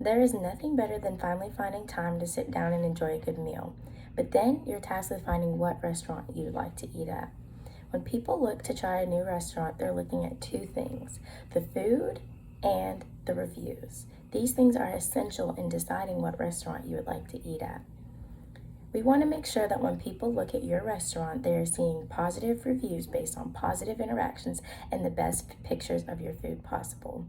There is nothing better than finally finding time to sit down and enjoy a good meal. But then you're tasked with finding what restaurant you'd like to eat at. When people look to try a new restaurant, they're looking at two things: the food and the reviews. These things are essential in deciding what restaurant you would like to eat at. We want to make sure that when people look at your restaurant, they are seeing positive reviews based on positive interactions and the best pictures of your food possible.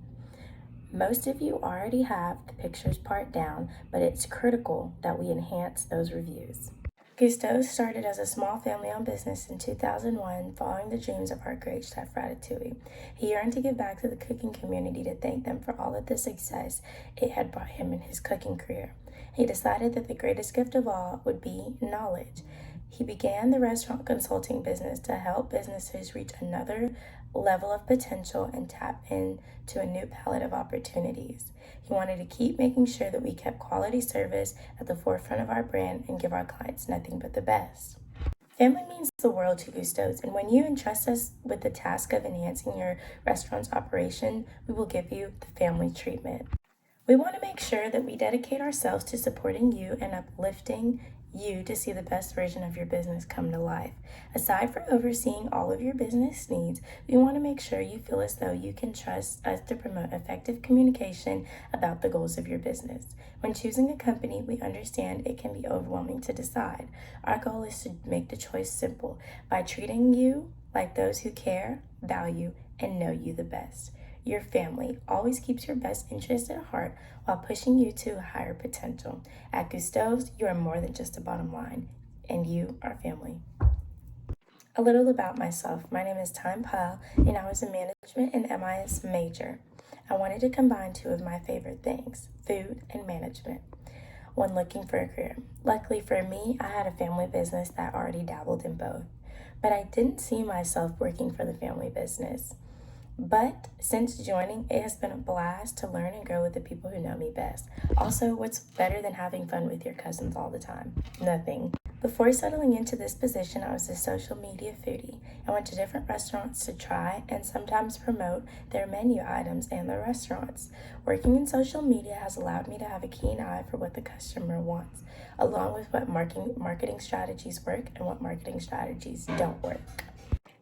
Most of you already have the pictures part down, but it's critical that we enhance those reviews. Gusteau'S started as a small family-owned business in 2001, following the dreams of our great chef Ratatouille. He yearned to give back to the cooking community to thank them for all of the success it had brought him in his cooking career. He decided that the greatest gift of all would be knowledge. He began the restaurant consulting business to help businesses reach another level of potential and tap into a new palette of opportunities. He wanted to keep making sure that we kept quality service at the forefront of our brand and give our clients nothing but the best. Family means the world to Gusteau'S, and when you entrust us with the task of enhancing your restaurant's operation, we will give you the family treatment. We want to make sure that we dedicate ourselves to supporting you and uplifting you to see the best version of your business come to life. Aside from overseeing all of your business needs, we want to make sure you feel as though you can trust us to promote effective communication about the goals of your business. When choosing a company, we understand it can be overwhelming to decide. Our goal is to make the choice simple by treating you like those who care, value, and know you the best. Your family always keeps your best interest at heart while pushing you to a higher potential. At Gusteau'S, you are more than just a bottom line, and you are family. A little about myself. My name is Tyne, and I was a management and MIS major. I wanted to combine two of my favorite things, food and management, when looking for a career. Luckily for me, I had a family business that already dabbled in both, but I didn't see myself working for the family business. But since joining, it has been a blast to learn and grow with the people who know me best. Also, what's better than having fun with your cousins all the time? Nothing. Before settling into this position, I was a social media foodie. I went to different restaurants to try and sometimes promote their menu items and their restaurants. Working in social media has allowed me to have a keen eye for what the customer wants, along with what marketing strategies work and what marketing strategies don't work.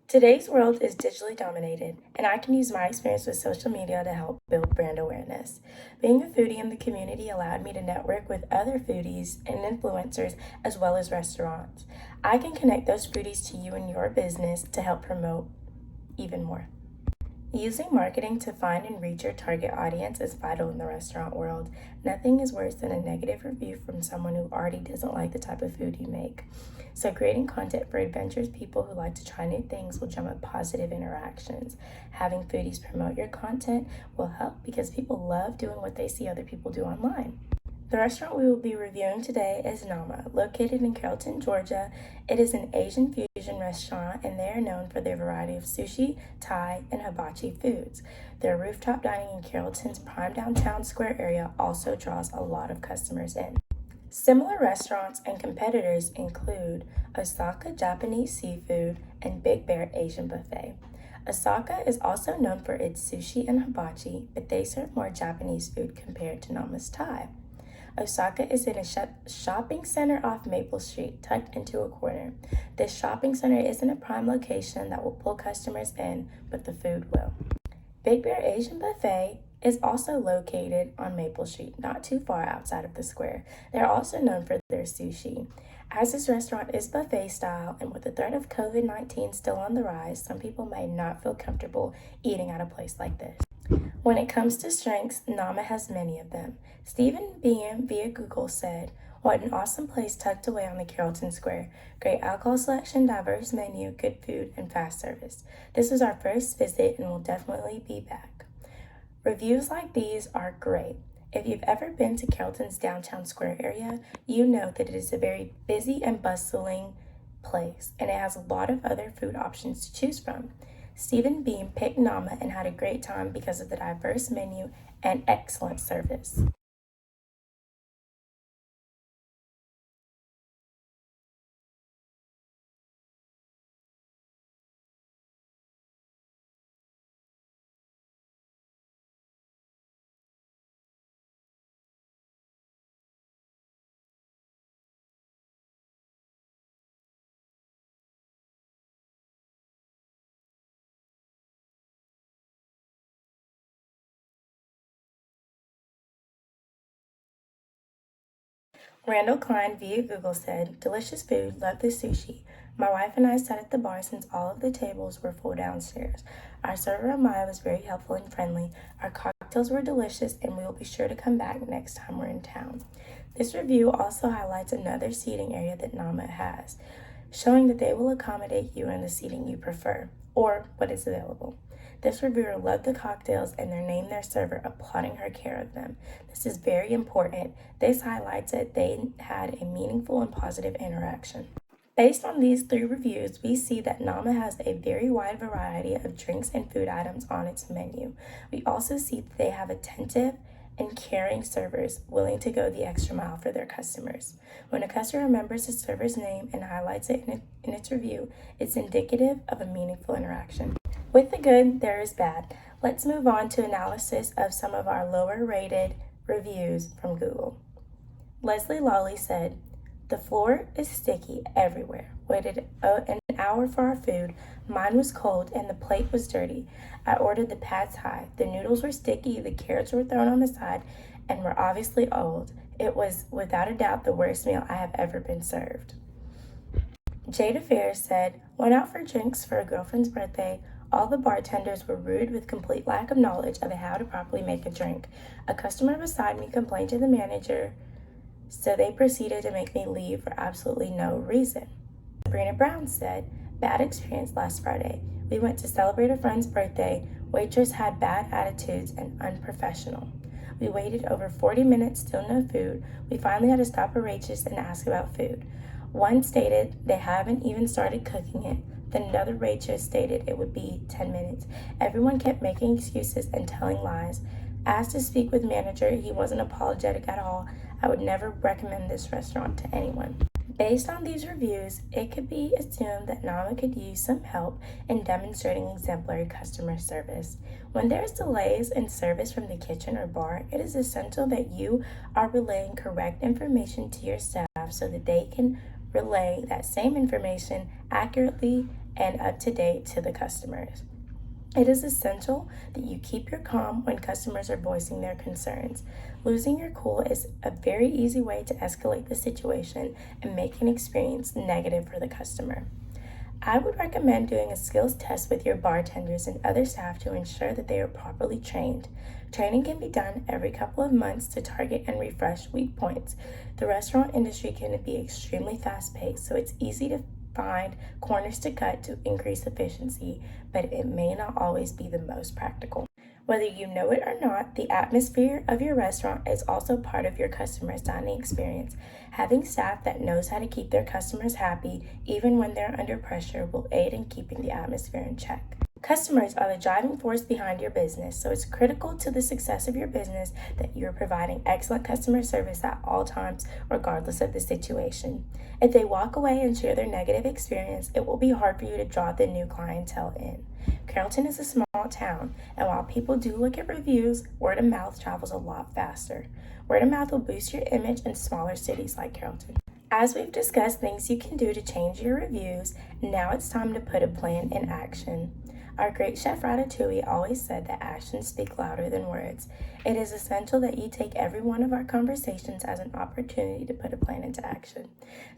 Today's world is digitally dominated, and I can use my experience with social media to help build brand awareness. Being a foodie in the community allowed me to network with other foodies and influencers as well as restaurants. I can connect those foodies to you and your business to help promote even more. Using marketing to find and reach your target audience is vital in the restaurant world. Nothing is worse than a negative review from someone who already doesn't like the type of food you make. So creating content for adventurous people who like to try new things will drum up positive interactions. Having foodies promote your content will help because people love doing what they see other people do online. The restaurant we will be reviewing today is Nama, located in Carrollton, Georgia. It is an Asian fusion restaurant, and they are known for their variety of sushi, Thai, and hibachi foods. Their rooftop dining in Carrollton's prime downtown square area also draws a lot of customers in. Similar restaurants and competitors include Osaka Japanese Seafood and Big Bear Asian Buffet. Osaka is also known for its sushi and hibachi, but they serve more Japanese food compared to Nama's Thai. Osaka is in a shopping center off Maple Street, tucked into a corner. This shopping center isn't a prime location that will pull customers in, but the food will. Big Bear Asian Buffet is also located on Maple Street, not too far outside of the square. They're also known for their sushi. As this restaurant is buffet style, and with the threat of COVID-19 still on the rise, some people may not feel comfortable eating at a place like this. When it comes to strengths, Nama has many of them. Stephen Beam via Google said, "What an awesome place tucked away on the Carrollton Square. Great alcohol selection, diverse menu, good food, and fast service. This was our first visit and we'll definitely be back." Reviews like these are great. If you've ever been to Carrollton's downtown square area, you know that it is a very busy and bustling place, and it has a lot of other food options to choose from. Stephen Beam picked Nama and had a great time because of the diverse menu and excellent service. Randall Klein via Google said, "Delicious food, love the sushi. My wife and I sat at the bar since all of the tables were full downstairs. Our server Amaya was very helpful and friendly. Our cocktails were delicious, and we will be sure to come back next time we're in town." This review also highlights another seating area that Nama has, showing that they will accommodate you in the seating you prefer, or what is available. This reviewer loved the cocktails and they named their server, applauding her care of them. This is very important. This highlights that they had a meaningful and positive interaction. Based on these 3 reviews, we see that Nama has a very wide variety of drinks and food items on its menu. We also see that they have attentive and caring servers willing to go the extra mile for their customers. When a customer remembers the server's name and highlights it in its review, it's indicative of a meaningful interaction. With the good, there is bad. Let's move on to analysis of some of our lower rated reviews from Google. Leslie Lawley said, "The floor is sticky everywhere. Waited an hour for our food. Mine was cold and the plate was dirty. I ordered the pad thai. The noodles were sticky, the carrots were thrown on the side, and were obviously old. It was without a doubt the worst meal I have ever been served." Jada Fair said, "Went out for drinks for a girlfriend's birthday. All the bartenders were rude with complete lack of knowledge of how to properly make a drink. A customer beside me complained to the manager, so they proceeded to make me leave for absolutely no reason." Sabrina Brown said, "Bad experience last Friday. We went to celebrate a friend's birthday. Waitress had bad attitudes and unprofessional. We waited over 40 minutes, still no food. We finally had to stop a waitress and ask about food. One stated they haven't even started cooking it. Then another waitress stated it would be 10 minutes. Everyone kept making excuses and telling lies. Asked to speak with manager, he wasn't apologetic at all. I would never recommend this restaurant to anyone." Based on these reviews, it could be assumed that Nama could use some help in demonstrating exemplary customer service. When there's delays in service from the kitchen or bar, it is essential that you are relaying correct information to your staff so that they can relay that same information accurately and up to date to the customers. It is essential that you keep your calm when customers are voicing their concerns. Losing your cool is a very easy way to escalate the situation and make an experience negative for the customer. I would recommend doing a skills test with your bartenders and other staff to ensure that they are properly trained. Training can be done every couple of months to target and refresh weak points. The restaurant industry can be extremely fast-paced, so it's easy to find corners to cut to increase efficiency, but it may not always be the most practical. Whether you know it or not, the atmosphere of your restaurant is also part of your customer's dining experience. Having staff that knows how to keep their customers happy, even when they're under pressure, will aid in keeping the atmosphere in check. Customers are the driving force behind your business, so it's critical to the success of your business that you're providing excellent customer service at all times, regardless of the situation. If they walk away and share their negative experience, it will be hard for you to draw the new clientele in. Carrollton is a small town, and while people do look at reviews, word of mouth travels a lot faster. Word of mouth will boost your image in smaller cities like Carrollton. As we've discussed things you can do to change your reviews, now it's time to put a plan in action. Our great chef Ratatouille always said that actions speak louder than words. It is essential that you take every one of our conversations as an opportunity to put a plan into action.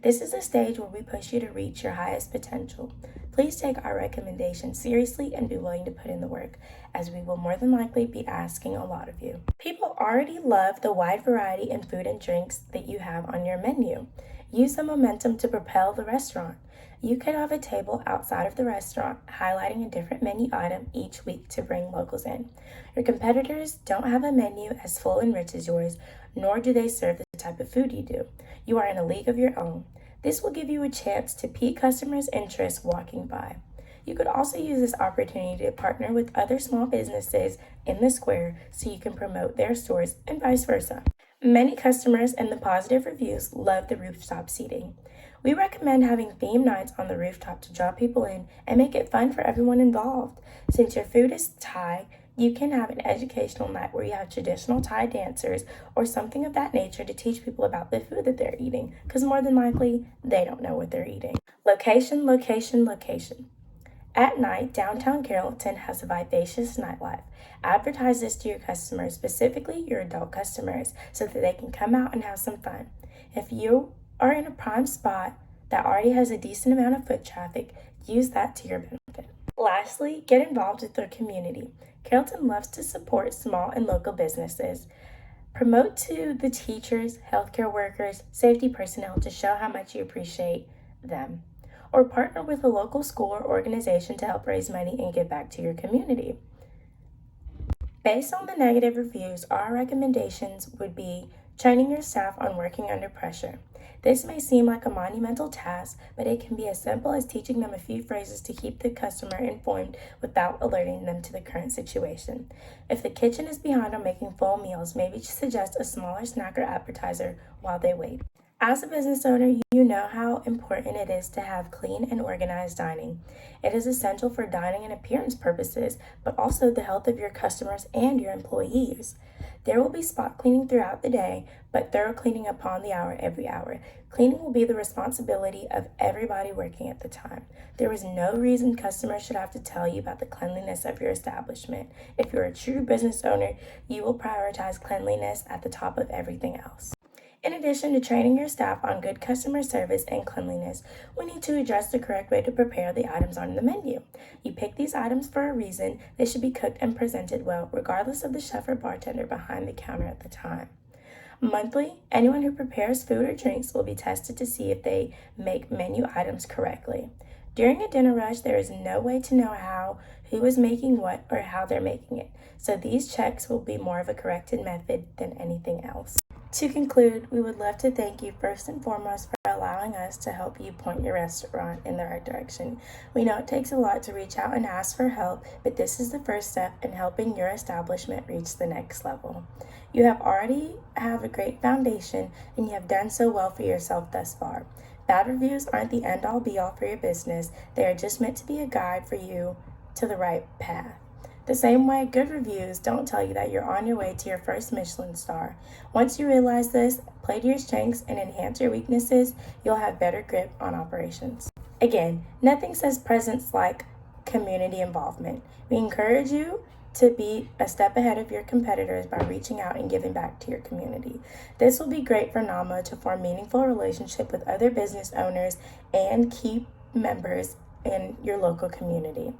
This is a stage where we push you to reach your highest potential. Please take our recommendations seriously and be willing to put in the work, as we will more than likely be asking a lot of you. People already love the wide variety in food and drinks that you have on your menu. Use the momentum to propel the restaurant. You could have a table outside of the restaurant highlighting a different menu item each week to bring locals in. Your competitors don't have a menu as full and rich as yours, nor do they serve the type of food you do. You are in a league of your own. This will give you a chance to pique customers' interest walking by. You could also use this opportunity to partner with other small businesses in the square so you can promote their stores and vice versa. Many customers in the positive reviews love the rooftop seating. We recommend having theme nights on the rooftop to draw people in and make it fun for everyone involved. Since your food is Thai, you can have an educational night where you have traditional Thai dancers or something of that nature to teach people about the food that they're eating, because more than likely, they don't know what they're eating. Location, location, location. At night, downtown Carrollton has a vivacious nightlife. Advertise this to your customers, specifically your adult customers, so that they can come out and have some fun. If you are in a prime spot that already has a decent amount of foot traffic, use that to your benefit. Lastly, get involved with your community. Carrollton loves to support small and local businesses. Promote to the teachers, healthcare workers, safety personnel to show how much you appreciate them. Or partner with a local school or organization to help raise money and give back to your community. Based on the negative reviews, our recommendations would be training your staff on working under pressure. This may seem like a monumental task, but it can be as simple as teaching them a few phrases to keep the customer informed without alerting them to the current situation. If the kitchen is behind on making full meals, maybe suggest a smaller snack or appetizer while they wait. As a business owner, you know how important it is to have clean and organized dining. It is essential for dining and appearance purposes, but also the health of your customers and your employees. There will be spot cleaning throughout the day, but thorough cleaning upon the hour every hour. Cleaning will be the responsibility of everybody working at the time. There is no reason customers should have to tell you about the cleanliness of your establishment. If you're a true business owner, you will prioritize cleanliness at the top of everything else. In addition to training your staff on good customer service and cleanliness, we need to address the correct way to prepare the items on the menu. You pick these items for a reason. They should be cooked and presented well, regardless of the chef or bartender behind the counter at the time. Monthly, anyone who prepares food or drinks will be tested to see if they make menu items correctly. During a dinner rush, there is no way to know who is making what, or how they're making it. So these checks will be more of a corrected method than anything else. To conclude, we would love to thank you first and foremost for allowing us to help you point your restaurant in the right direction. We know it takes a lot to reach out and ask for help, but this is the first step in helping your establishment reach the next level. You already have a great foundation, and you have done so well for yourself thus far. Bad reviews aren't the end-all be-all for your business. They are just meant to be a guide for you to the right path. The same way good reviews don't tell you that you're on your way to your first Michelin star. Once you realize this, play to your strengths and enhance your weaknesses, you'll have better grip on operations. Again, nothing says presence like community involvement. We encourage you to be a step ahead of your competitors by reaching out and giving back to your community. This will be great for NAMA to form meaningful relationship with other business owners and key members in your local community.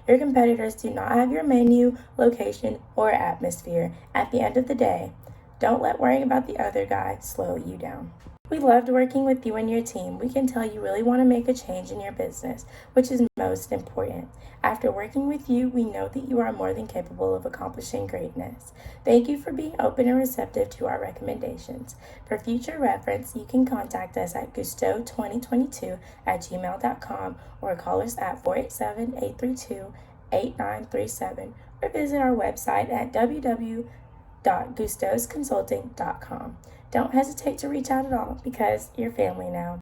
Your competitors do not have your menu, location, or atmosphere. At the end of the day, don't let worrying about the other guy slow you down. We loved working with you and your team. We can tell you really want to make a change in your business, which is most important. After working with you, we know that you are more than capable of accomplishing greatness. Thank you for being open and receptive to our recommendations. For future reference, you can contact us at Gusteau2022@gmail.com or call us at 487-832-8937 or visit our website at www.gusteausconsulting.com. Don't hesitate to reach out at all because you're family now.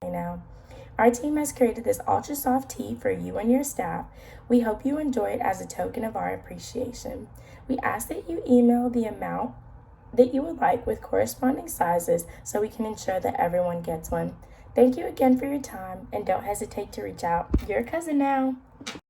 Our team has created this ultra soft tea for you and your staff. We hope you enjoy it as a token of our appreciation. We ask that you email the amount that you would like with corresponding sizes so we can ensure that everyone gets one. Thank you again for your time, and don't hesitate to reach out. Your cousin now.